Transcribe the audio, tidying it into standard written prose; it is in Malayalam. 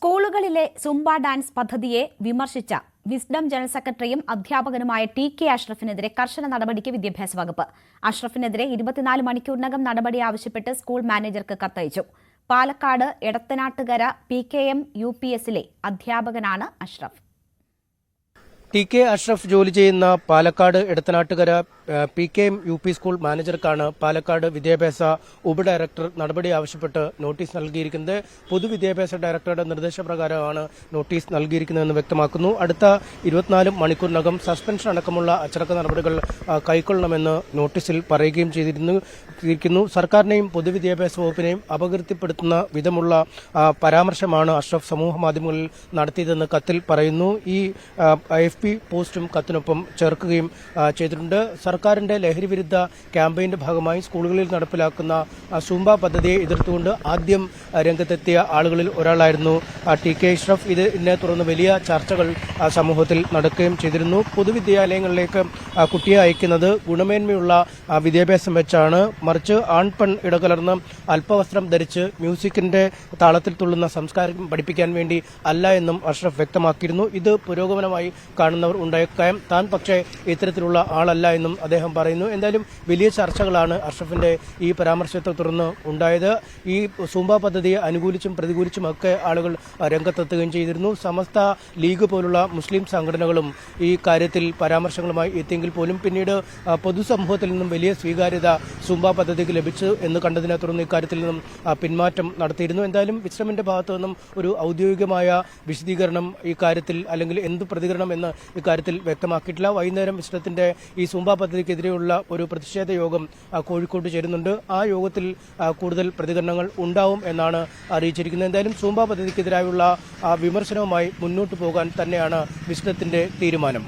സ്കൂളുകളിലെ സുംബ ഡാൻസ് പദ്ധതിയെ വിമർശിച്ച വിസ്ഡം ജനറൽ സെക്രട്ടറിയും അധ്യാപകനുമായ ടി.കെ. അഷ്റഫിനെതിരെ കർശന നടപടിക്ക് വിദ്യാഭ്യാസ വകുപ്പ്. അഷ്റഫിനെതിരെ 24 മണിക്കൂറിനകം നടപടി ആവശ്യപ്പെട്ട് സ്കൂൾ മാനേജർക്ക് കത്തയച്ചു. പാലക്കാട് എടത്തനാട്ടുകര PKM UPSലെ അധ്യാപകനാണ് അഷ്റഫ്. ടി.കെ. അഷ്റഫ് ജോലി ചെയ്യുന്ന Palakkad Edathanattukara PKM UP school മാനേജർക്കാണ് പാലക്കാട് വിദ്യാഭ്യാസ ഉപഡയറക്ടർ നടപടി ആവശ്യപ്പെട്ട് നോട്ടീസ് നൽകിയിരിക്കുന്നത്. പൊതുവിദ്യാഭ്യാസ ഡയറക്ടറുടെ നിർദ്ദേശപ്രകാരമാണ് നോട്ടീസ് നൽകിയിരിക്കുന്നതെന്ന് വ്യക്തമാക്കുന്നു. അടുത്ത 24 മണിക്കൂറിനകം സസ്പെൻഷൻ അടക്കമുള്ള അച്ചടക്ക നടപടികൾ കൈക്കൊള്ളണമെന്ന് നോട്ടീസിൽ പറയുകയും ചെയ്തിരിക്കുന്നു. സർക്കാരിനെയും പൊതുവിദ്യാഭ്യാസ വകുപ്പിനെയും അപകീർത്തിപ്പെടുത്തുന്ന വിധമുള്ള പരാമർശമാണ് അഷ്റഫ് സമൂഹ മാധ്യമങ്ങളിൽ നടത്തിയതെന്ന് കത്തിൽ പറയുന്നു. ഈ FB പോസ്റ്റും കത്തിനൊപ്പം ചേർക്കുകയും ചെയ്തിട്ടുണ്ട്. സർക്കാരിന്റെ ലഹരിവിരുദ്ധ ക്യാമ്പയിന്റെ ഭാഗമായി സ്കൂളുകളിൽ നടപ്പിലാക്കുന്ന സുംബ പദ്ധതിയെ എതിർത്തുകൊണ്ട് ആദ്യം രംഗത്തെത്തിയ ആളുകളിൽ ഒരാളായിരുന്നു ടി.കെ. അഷ്റഫ്. ഇതിനെ തുടർന്ന് വലിയ ചർച്ചകൾ സമൂഹത്തിൽ നടക്കുകയും ചെയ്തിരുന്നു. പൊതുവിദ്യാലയങ്ങളിലേക്ക് കുട്ടിയെ അയക്കുന്നത് ഗുണമേന്മയുള്ള വിദ്യാഭ്യാസം വെച്ചാണ്, മറിച്ച് ആൺപെൺ ഇടകലർന്ന് അല്പവസ്ത്രം ധരിച്ച് മ്യൂസിക്കിന്റെ താളത്തിൽ തുള്ളുന്ന സംസ്കാരം പഠിപ്പിക്കാൻ വേണ്ടി അല്ല എന്നും അഷ്റഫ് വ്യക്തമാക്കിയിരുന്നു. ഇത് പുരോഗമനമായി കാണുന്നവർ ഉണ്ടായേക്കാം, താൻ പക്ഷേ ഇത്തരത്തിലുള്ള ആളല്ല എന്നും അദ്ദേഹം പറയുന്നു. എന്തായാലും വലിയ ചർച്ചകളാണ് അഷ്റഫിന്റെ ഈ പരാമർശത്തെ തുടർന്ന് ഉണ്ടായത്. ഈ സുംബ പദ്ധതിയെ അനുകൂലിച്ചും പ്രതികൂലിച്ചുമൊക്കെ ആളുകൾ രംഗത്തെത്തുകയും ചെയ്തിരുന്നു. സമസ്ത ലീഗ് പോലുള്ള മുസ്ലിം സംഘടനകളും ഈ കാര്യത്തിൽ പരാമർശങ്ങളുമായി എത്തിയെങ്കിൽ പോലും പിന്നീട് പൊതുസമൂഹത്തിൽ നിന്നും വലിയ സ്വീകാര്യത സുംബ പദ്ധതിക്ക് ലഭിച്ചു എന്ന് കണ്ടതിനെ തുടർന്ന് ഇക്കാര്യത്തിൽ നിന്നും പിന്മാറ്റം നടത്തിയിരുന്നു. എന്തായാലും വിശ്രമിന്റെ ഭാഗത്തു നിന്നും ഒരു ഔദ്യോഗികമായ വിശദീകരണം ഈ കാര്യത്തിൽ അല്ലെങ്കിൽ എന്ത് പ്രതികരണം എന്ന് ഇക്കാര്യത്തിൽ വ്യക്തമാക്കിയിട്ടില്ല. വൈകുന്നേരം വിശ്രമത്തിന്റെ ഈ സുംബ പദ്ധതിക്കെതിരെയുള്ള ഒരു പ്രതിഷേധ യോഗം കോഴിക്കോട് ചേരുന്നുണ്ട്. ആ യോഗത്തിൽ കൂടുതൽ പ്രതികരണങ്ങൾ ഉണ്ടാവും എന്നാണ് അറിയിച്ചിരിക്കുന്നത്. എന്തായാലും സുംബ പദ്ധതിക്കെതിരായുള്ള വിമർശനവുമായി മുന്നോട്ട് പോകാൻ തന്നെയാണ് വിശ്രമത്തിന്റെ തീരുമാനം.